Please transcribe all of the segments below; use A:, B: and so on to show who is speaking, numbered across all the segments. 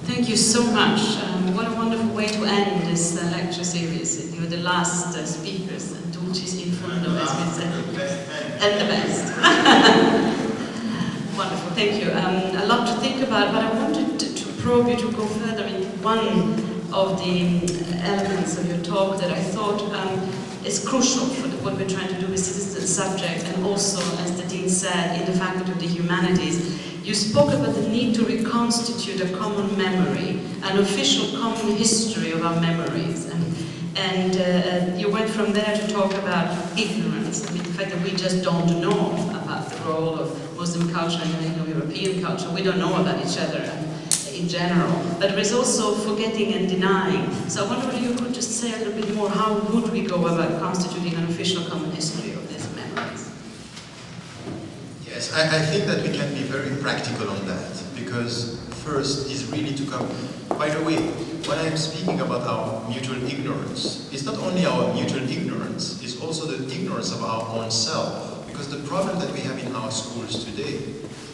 A: Thank you so much. What a wonderful way to end this lecture series. You're the last speakers, and dulcis in fundo, as we said. And the best. Wonderful, thank you. A lot to think about, but I wanted to probe you to go further into one of the elements of your talk that I thought is crucial for what we're trying to do with this subject, and also, as the Dean said, in the Faculty of the Humanities. You spoke about the need to reconstitute a common memory, an official common history of our memories. And you went from there to talk about ignorance, I mean, the fact that we just don't know about the role of Muslim culture and European culture. We don't know about each other in general. But there is also forgetting and denying. So I wonder whether you could just say a little bit more, how would we go about constituting an official common history of these memories?
B: Yes, I think that we can be very practical on that, because first is really to come. By the way, when I'm speaking about our mutual ignorance, it's not only our mutual ignorance, it's also the ignorance of our own self. Because the problem that we have in our schools today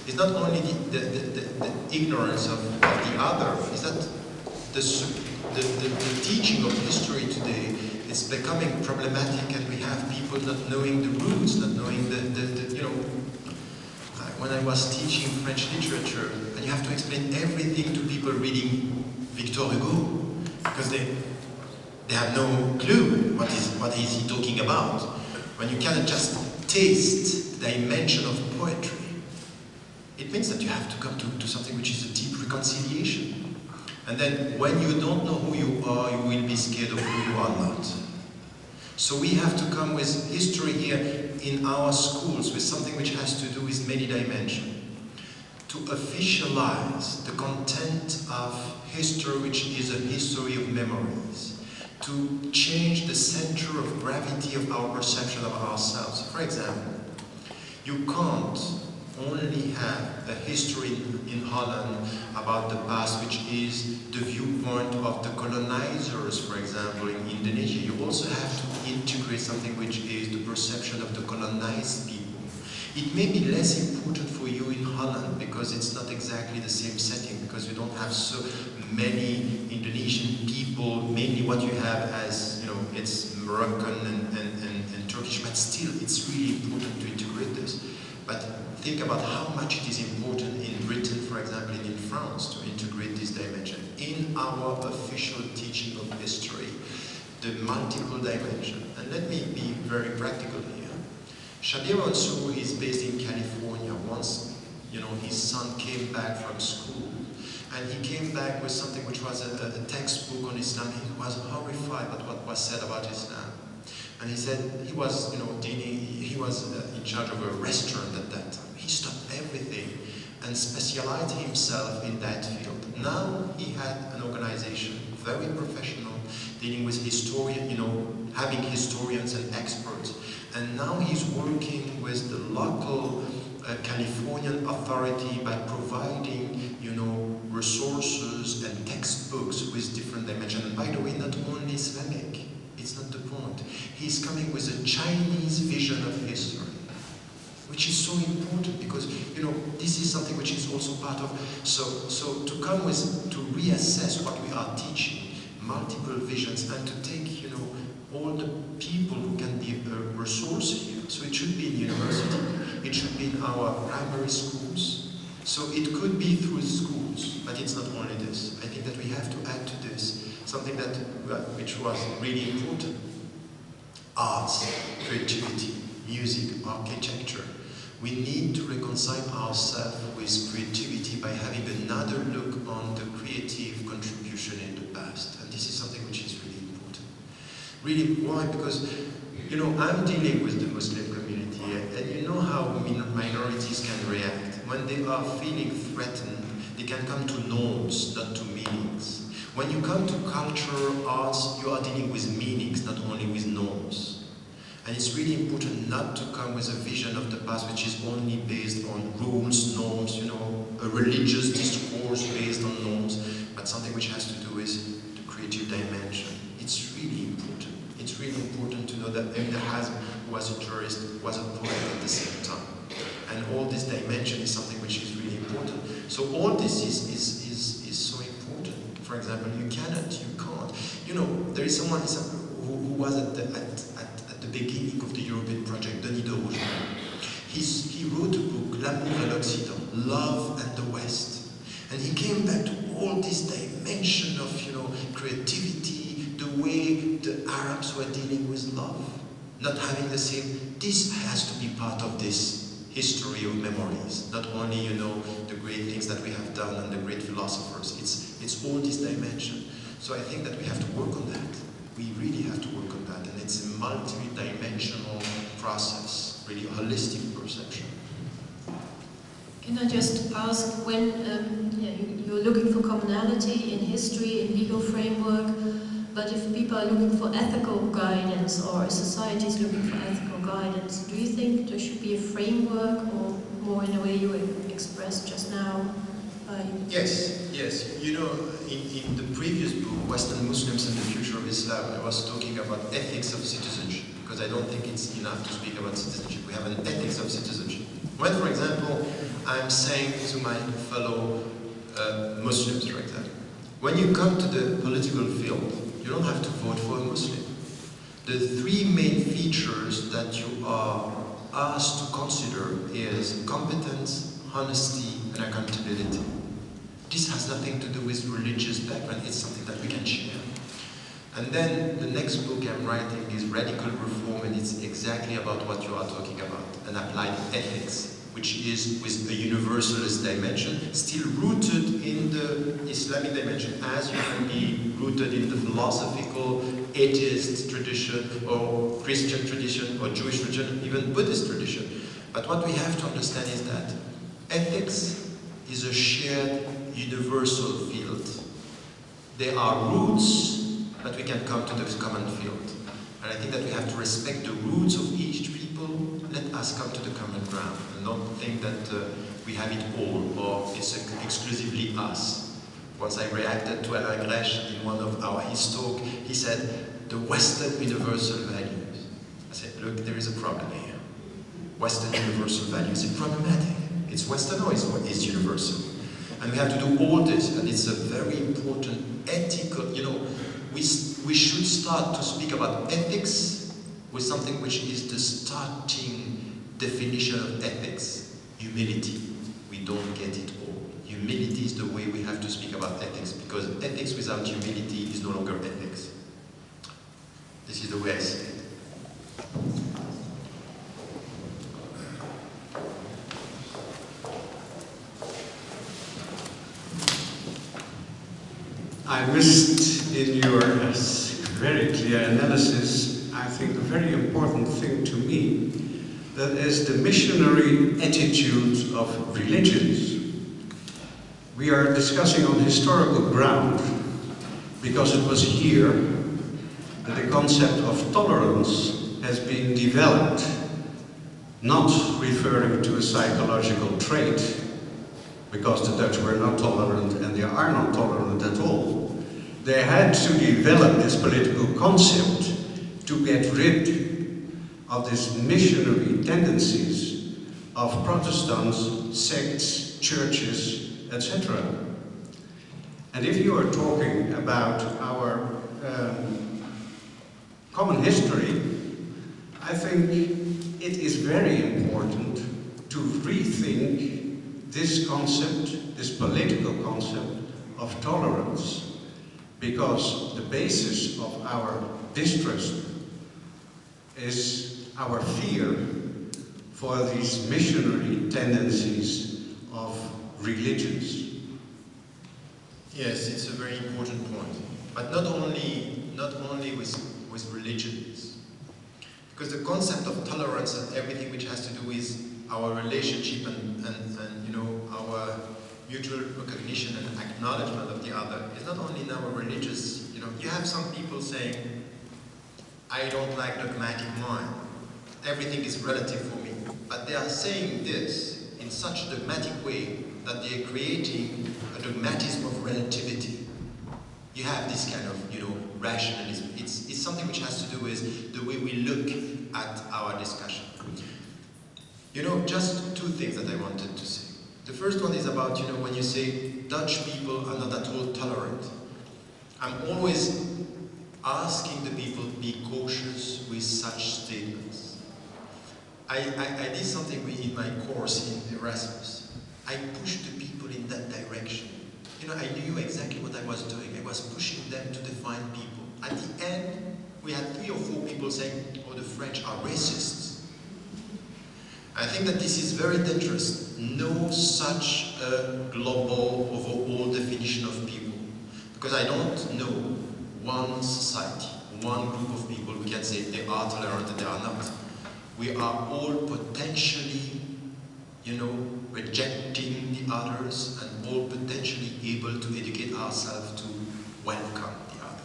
B: is not only the ignorance of the other, is that the teaching of history today is becoming problematic, and we have people not knowing the roots, not knowing when I was teaching French literature, and you have to explain everything to people reading Victor Hugo, because they have no clue what is he talking about. When you cannot just taste the dimension of poetry, it means that you have to come to something which is a deep reconciliation. And then when you don't know who you are, you will be scared of who you are not. So we have to come with history here in our schools, with something which has to do with many dimensions, to officialize the content of history, which is a history of memories, to change the center of gravity of our perception of ourselves. For example, you can't only have a history in Holland about the past, which is the viewpoint of the colonizers, for example, in Indonesia. You also have to integrate something which is the perception of the colonized people. It may be less important for you in Holland because it's not exactly the same setting, because you don't have so many Indonesian people. Mainly what you have as, it's Moroccan and Turkish, but still it's really important to integrate this. But think about how much it is important in Britain, for example, and in France, to integrate this dimension in our official teaching of history, the multiple dimension. And let me be very practical here. Shabir Mansour is based in California. Once, his son came back from school, and he came back with something which was a textbook on Islam. He was horrified at what was said about Islam. And he said he was, he was in charge of a restaurant at that time. He stopped everything and specialized himself in that field. Now he had an organization, very professional, dealing with historian, having historians and experts. And now he's working with the local Californian authority by providing, resources and textbooks with different dimensions. And by the way, not only Islamic. It's not the point. He's coming with a Chinese vision of history, which is so important because, this is something which is also part of, so to come with, to reassess what we are teaching, multiple visions, and to take, all the people who can be a resource here. So it should be in university, it should be in our primary schools. So it could be through schools, but it's not only this. I think that we have to add to this something which was really important. Arts, creativity, music, architecture. We need to reconcile ourselves with creativity by having another look on the creative contribution in the past. And this is something which is really important. Really, why? Because, I'm dealing with the Muslim community, and you know how minorities can react. When they are feeling threatened, they can come to norms, not to meanings. When you come to culture, arts, you are dealing with meanings, not only with norms. And it's really important not to come with a vision of the past which is only based on rules, norms, a religious discourse based on norms, but something which has to do with the creative dimension. It's really important. It's really important to know that Ibn Hazm, who was a jurist, was a poet at the same time. And all this dimension is something which is really important. So all this is so important. For example, you cannot, you can't. You know, there is someone who was at the beginning of the European project, Denis de Rougemont. He wrote a book, L'amour et l'Occident, Love and the West. And he came back to all this dimension of, you know, creativity, the way the Arabs were dealing with love, not having the same. This has to be part of this history of memories. Not only, you know, the great things that we have done and the great philosophers. It's all this dimension. So I think that we have to work on that. We really have to work on that, and it's a multi-dimensional process, really a holistic perception.
C: Can I just ask, when you're looking for commonality in history, in legal framework, but if people are looking for ethical guidance, or a society is looking for ethical guidance, do you think there should be a framework, or more in a way you expressed just now?
B: Yes, yes. You know, in the previous book, Western Muslims and the Future of Islam, I was talking about ethics of citizenship, because I don't think it's enough to speak about citizenship. We have an ethics of citizenship. When, for example, I'm saying to my fellow Muslims, for example, when you come to the political field, you don't have to vote for a Muslim. The three main features that you are asked to consider is competence, honesty, and accountability. This has nothing to do with religious background, it's something that we can share. And then the next book I'm writing is Radical Reform, and it's exactly about what you are talking about, an applied ethics, which is with a universalist dimension, still rooted in the Islamic dimension, as you can be rooted in the philosophical, atheist tradition, or Christian tradition, or Jewish tradition, even Buddhist tradition. But what we have to understand is that ethics is a shared universal field. There are roots, but we can come to this common field. And I think that we have to respect the roots of each people. Let us come to the common ground and not think that we have it all, or it's exclusively us. Once I reacted to Alain Grèche in one of his talk, he said, the Western universal values. I said, look, there is a problem here. Western universal values is problematic. It's Western or it's universal. And we have to do all this, and it's a very important ethical, you know, we should start to speak about ethics with something which is the starting definition of ethics, humility. We don't get it all. Humility is the way we have to speak about ethics, because ethics without humility is no longer ethics. This is the way I see it.
D: I missed in your very clear analysis, I think, a very important thing to me, that is the missionary attitude of religions. We are discussing on historical ground, because it was here that the concept of tolerance has been developed, not referring to a psychological trait, because the Dutch were not tolerant and they are not tolerant at all. They had to develop this political concept to get rid of these missionary tendencies of Protestants, sects, churches, etc. And if you are talking about our common history, I think it is very important to rethink this concept, this political concept of tolerance, because the basis of our distrust is our fear for these missionary tendencies of religions.
B: Yes, it's a very important point. But not only with religions. Because the concept of tolerance and everything which has to do with our relationship and you know, our mutual recognition and acknowledgement of the other is not only in our religious, you know, you have some people saying, I don't like dogmatic mind. Everything is relative for me. But they are saying this in such a dogmatic way that they are creating a dogmatism of relativity. You have this kind of, you know, rationalism. It's something which has to do with the way we look at our discussion. You know, just two things that I wanted to say. The first one is about, you know, when you say Dutch people are not at all tolerant. I'm always asking the people to be cautious with such statements. I did something in my course in Erasmus. I pushed the people in that direction. You know, I knew exactly what I was doing. I was pushing them to define people. At the end, we had 3 or 4 people saying, oh, the French are racists. I think that this is very dangerous. No such a global, overall definition of people. Because I don't know one society, one group of people who can say they are tolerant and they are not. We are all potentially, you know, rejecting the others and all potentially able to educate ourselves to welcome the other.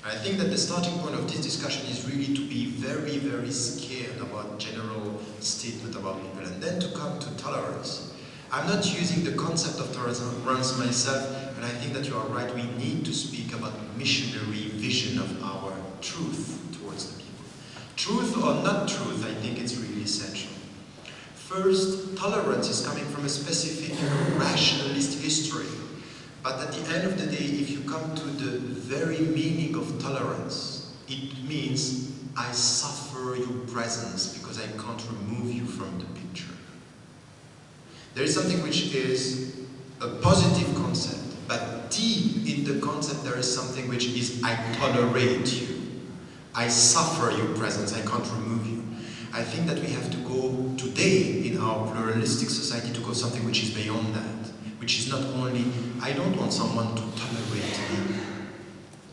B: I think that the starting point of this discussion is really to be very, very scared about general statement about people and then to come to tolerance. I'm not using the concept of tolerance myself, and I think that you are right, we need to speak about missionary vision of our truth towards the people. Truth or not truth, I think it's really essential. First, tolerance is coming from a specific rationalist history. But at the end of the day, if you come to the very meaning of tolerance, it means I suffer your presence because I can't remove you from the picture. There is something which is a positive concept, but deep in the concept there is something which is I tolerate you. I suffer your presence, I can't remove you. I think that we have to go today in our pluralistic society to go something which is beyond that, which is not only, I don't want someone to tolerate me.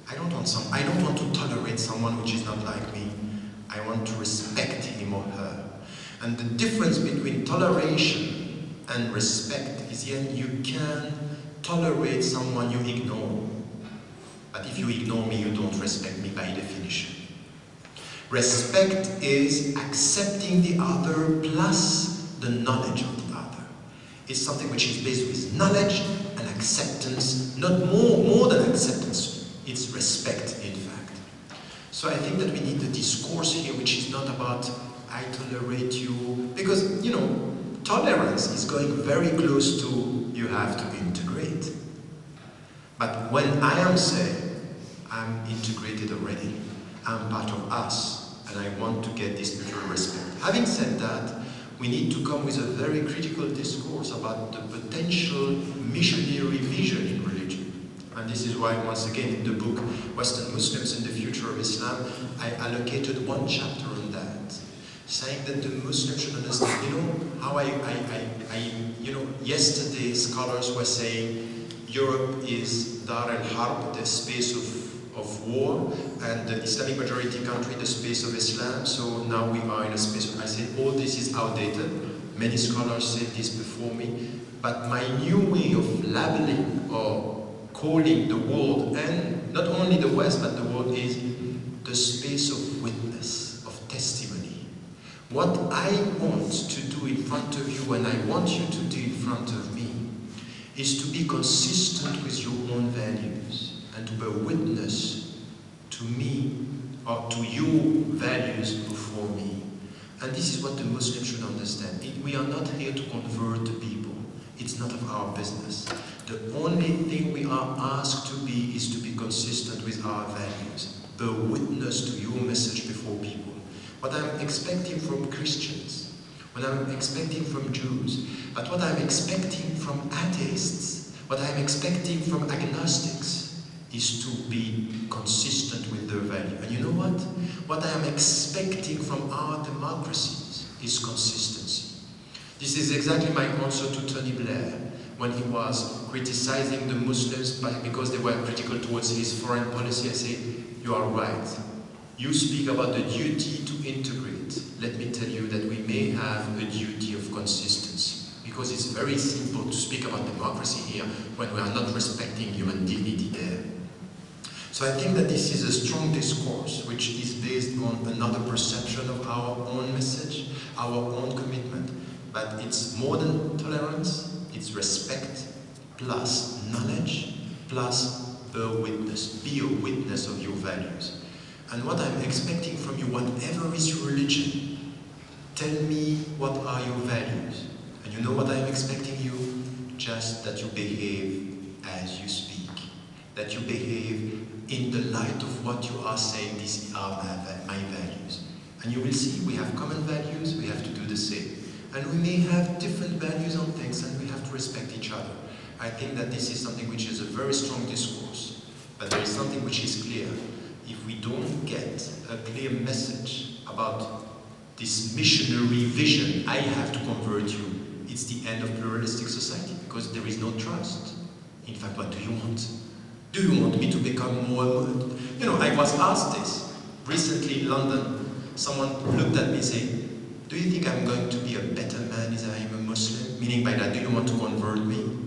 B: I don't want to tolerate someone which is not like me. I want to respect him or her. And the difference between toleration and respect is you can tolerate someone you ignore. But if you ignore me, you don't respect me by definition. Respect is accepting the other plus the knowledge of the other. It's something which is based with knowledge and acceptance, not more than acceptance, it's respect in fact. So I think that we need the discourse here which is not about I tolerate you, because you know, tolerance is going very close to you have to integrate. But when I am saying I'm integrated already, I'm part of us, and I want to get this mutual respect. Having said that, we need to come with a very critical discourse about the potential missionary vision in religion. And this is why, once again, in the book Western Muslims and the Future of Islam, I allocated one chapter on that, saying that the Muslims should understand, you know, how yesterday scholars were saying Europe is Dar al-Harb, the space of war, and the Islamic majority country, the space of Islam, so now we are in a space of, I said, all this is outdated. Many scholars said this before me, but my new way of labeling or calling the world, and not only the West, but the world, is the space of witness, of testimony. What I want to do in front of you, and I want you to do in front of me, is to be consistent with your own values and to bear witness to me or to your values before me. And this is what the Muslims should understand. We are not here to convert the people. It's not of our business. The only thing we are asked to be is to be consistent with our values. Bear witness to your message before people. What I'm expecting from Christians, what I'm expecting from Jews, but what I'm expecting from atheists, what I'm expecting from agnostics, is to be consistent with their value. And you know what? What I am expecting from our democracies is consistency. This is exactly my answer to Tony Blair when he was criticizing the Muslims because they were critical towards his foreign policy. I say, you are right. You speak about the duty to integrate. Let me tell you that we may have a duty of consistency, because it's very simple to speak about democracy here when we are not respecting human dignity there. So I think that this is a strong discourse which is based on another perception of our own message, our own commitment. But it's more than tolerance, it's respect, plus knowledge, plus bear witness. Be a witness of your values. And what I'm expecting from you, whatever is your religion, tell me what are your values. And you know what I'm expecting you? Just that you behave as you speak. That you behave what you are saying, these are my values. And you will see we have common values, we have to do the same. And we may have different values on things, and we have to respect each other. I think that this is something which is a very strong discourse, but there is something which is clear. If we don't get a clear message about this missionary vision, I have to convert you, it's the end of pluralistic society, because there is no trust. In fact, what do you want? Do you want me to become more? You know, I was asked this recently in London. Someone looked at me and said, do you think I'm going to be a better man if I am a Muslim? Meaning by that, do you want to convert me?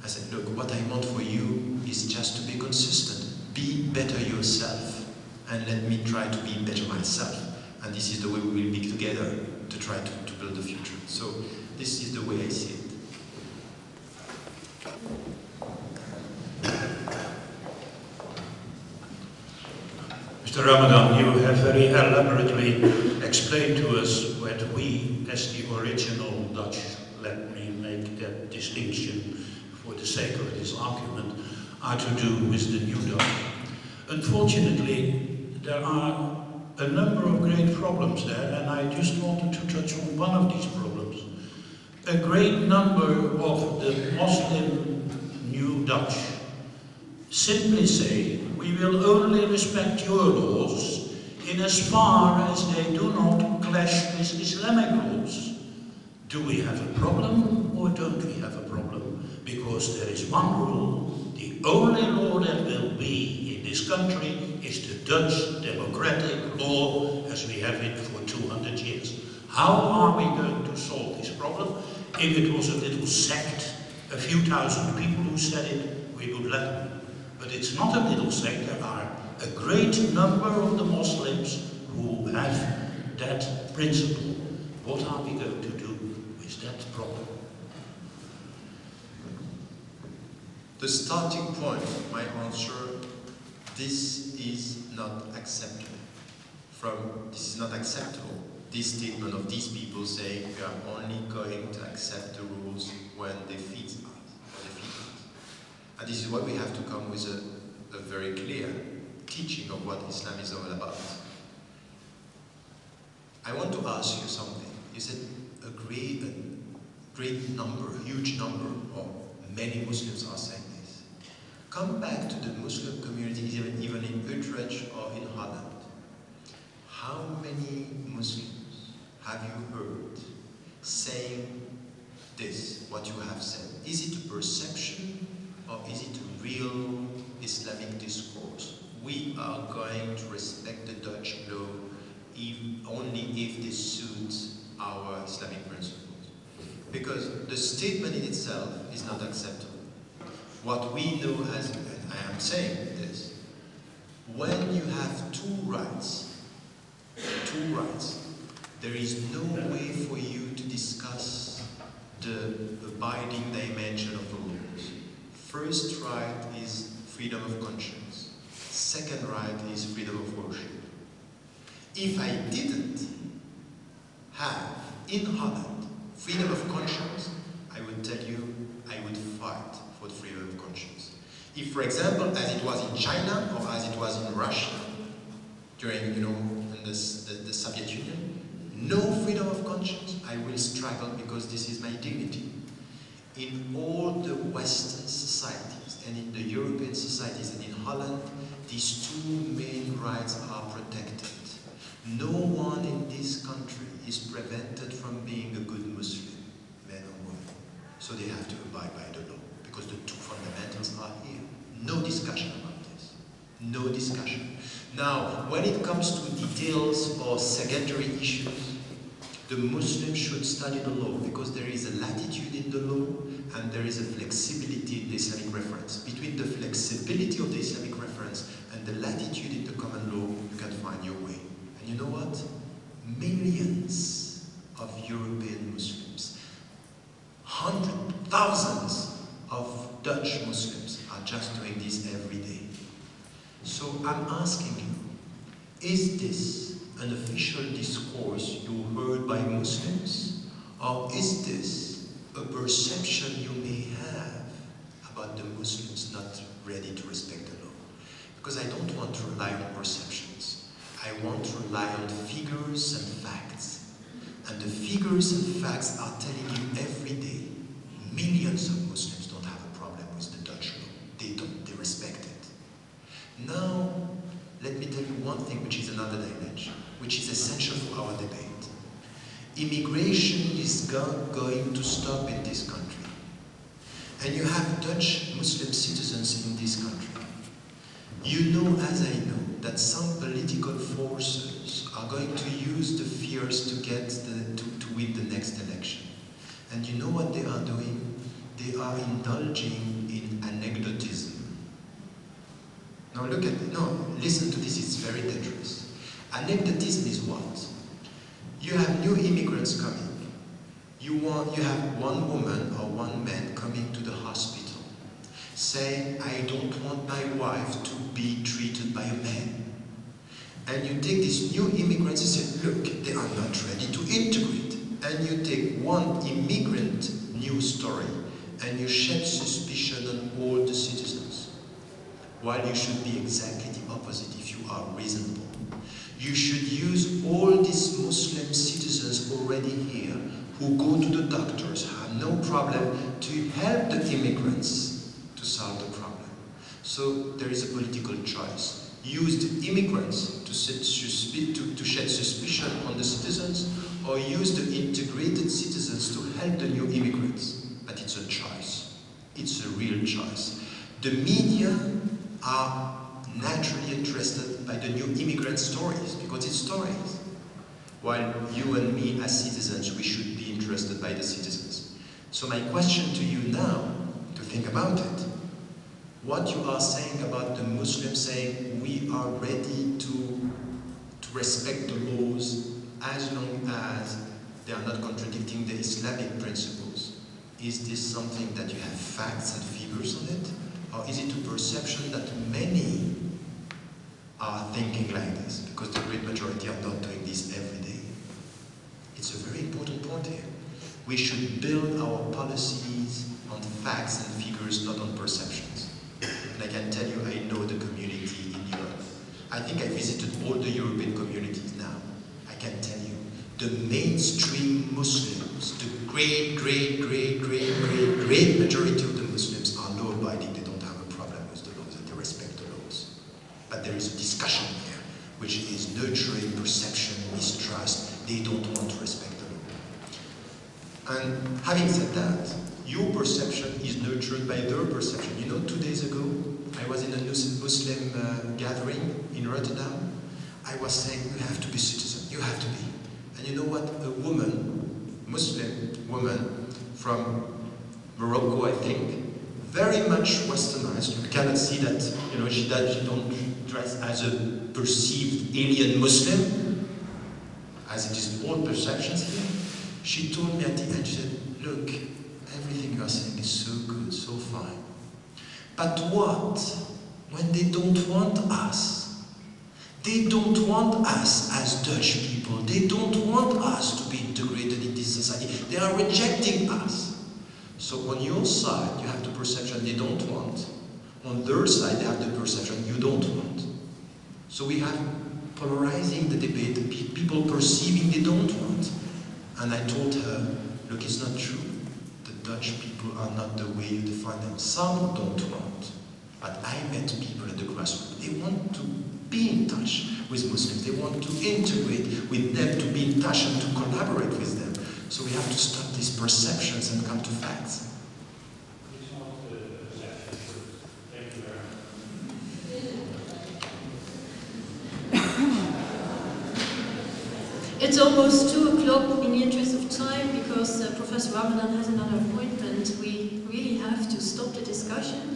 B: I said, look, what I want for you is just to be consistent. Be better yourself, and let me try to be better myself. And this is the way we will be together to try to build the future. So this is the way I see it.
E: Mr. Ramadan, you have very elaborately explained to us what we, as the original Dutch, let me make that distinction for the sake of this argument, are to do with the new Dutch. Unfortunately, there are a number of great problems there, and I just wanted to touch on one of these problems. A great number of the Muslim new Dutch simply say, we will only respect your laws in as far as they do not clash with Islamic laws. Do we have a problem or don't we have a problem? Because there is one rule, the only law that will be in this country is the Dutch democratic law as we have it for 200 years. How are we going to solve this problem? If it was a little sect, a few thousand people who said it, we would let them. But it's not a little sect, there are a great number of the Muslims who have that principle. What are we going to do with that problem?
B: The starting point of my answer, this is not acceptable. This is not acceptable. This statement of these people saying we are only going to accept the rules when they feed us. And this is why we have to come with a very clear teaching of what Islam is all about. I want to ask you something. Is it a great number, a huge number, or many Muslims are saying this? Come back to the Muslim community, even in Utrecht or in Holland. How many Muslims have you heard saying this, what you have said? Is it a perception? Or is it a real Islamic discourse? We are going to respect the Dutch law only if this suits our Islamic principles. Because the statement in itself is not acceptable. What we know as, and I am saying this, when you have two rights, there is no way for you to discuss the abiding dimension of the laws. First right is freedom of conscience. Second right is freedom of worship. If I didn't have in Holland freedom of conscience, I would tell you I would fight for freedom of conscience. If, for example, as it was in China or as it was in Russia during, in the Soviet Union, no freedom of conscience, I will struggle because this is my dignity. In all the Western societies and in the European societies and in Holland, these two main rights are protected. No one in this country is prevented from being a good Muslim, man or woman. So they have to abide by the law, because the two fundamentals are here. No discussion about this. No discussion. Now, when it comes to details or secondary issues, the Muslims should study the law, because there is a latitude in the law and there is a flexibility in the Islamic reference. Between the flexibility of the Islamic reference and the latitude in the common law, you can find your way. And you know what? Millions of European Muslims, hundreds, thousands of Dutch Muslims are just doing this every day. So I'm asking you, is this an official discourse you heard by Muslims, or is this a perception you may have about the Muslims not ready to respect the law? Because I don't want to rely on perceptions. I want to rely on figures and facts. And the figures and facts are telling you every day, millions of Muslims don't have a problem with the Dutch law. They don't, they respect it. Now, let me tell you one thing which is another dimension, which is essential for our debate. Immigration is going to stop in this country. And you have Dutch Muslim citizens in this country. You know, as I know, that some political forces are going to use the fears to get to win the next election. And you know what they are doing? They are indulging in anecdotism. Now look at it. No, listen to this, it's very dangerous. Anecdotism is what? You have new immigrants coming. You have one woman or one man coming to the hospital saying, I don't want my wife to be treated by a man. And you take these new immigrants and say, look, they are not ready to integrate. And you take one immigrant news story and you shed suspicion on all the citizens. While you should be exactly the opposite if you are reasonable. You should use all these Muslim citizens already here who go to the doctors, have no problem, to help the immigrants to solve the problem. So there is a political choice. Use the immigrants to shed suspicion on the citizens, or use the integrated citizens to help the new immigrants. But it's a choice. It's a real choice. The media are naturally interested by the new immigrant stories, because it's stories. While you and me as citizens, we should be interested by the citizens. So my question to you now, to think about it, what you are saying about the Muslims saying we are ready to respect the laws as long as they are not contradicting the Islamic principles. Is this something that you have facts and figures on it? Or is it a perception that many are thinking like this? Because the great majority are not doing this every day. It's a very important point here. We should build our policies on facts and figures, not on perceptions. And I can tell you, I know the community in Europe. I think I visited all the European communities now. I can tell you, the mainstream Muslims, the great majority of the Muslims are law-abiding. They don't have a problem with the laws and they respect the laws. But there is a discussion here, which is nurturing perception, mistrust. They don't want to respect the law. And having said that, your perception is nurtured by their perception. You know, 2 days ago, I was in a Muslim gathering in Rotterdam. I was saying, you have to be citizen, you have to be. And you know what? A woman, Muslim woman from Morocco, I think, very much westernized. You cannot see that, you know, she don't dress as a perceived alien Muslim, as it is all perceptions here. She told me at the end, she said, look, everything you are saying is so good, so fine. But what when they don't want us? They don't want us as Dutch people. They don't want us to be integrated in this society. They are rejecting us. So on your side, you have the perception they don't want. On their side, they have the perception you don't want. So we have polarizing the debate, people perceiving they don't want. And I told her, look, it's not true. The Dutch people are not the way you define them. Some don't want. But I met people at the grassroots. They want to be in touch with Muslims. They want to integrate with them, to be in touch and to collaborate with them. So we have to stop these perceptions and come to facts.
C: It's almost 2 o'clock. In the interest of time, because Professor Ramadan has another appointment, we really have to stop the discussion.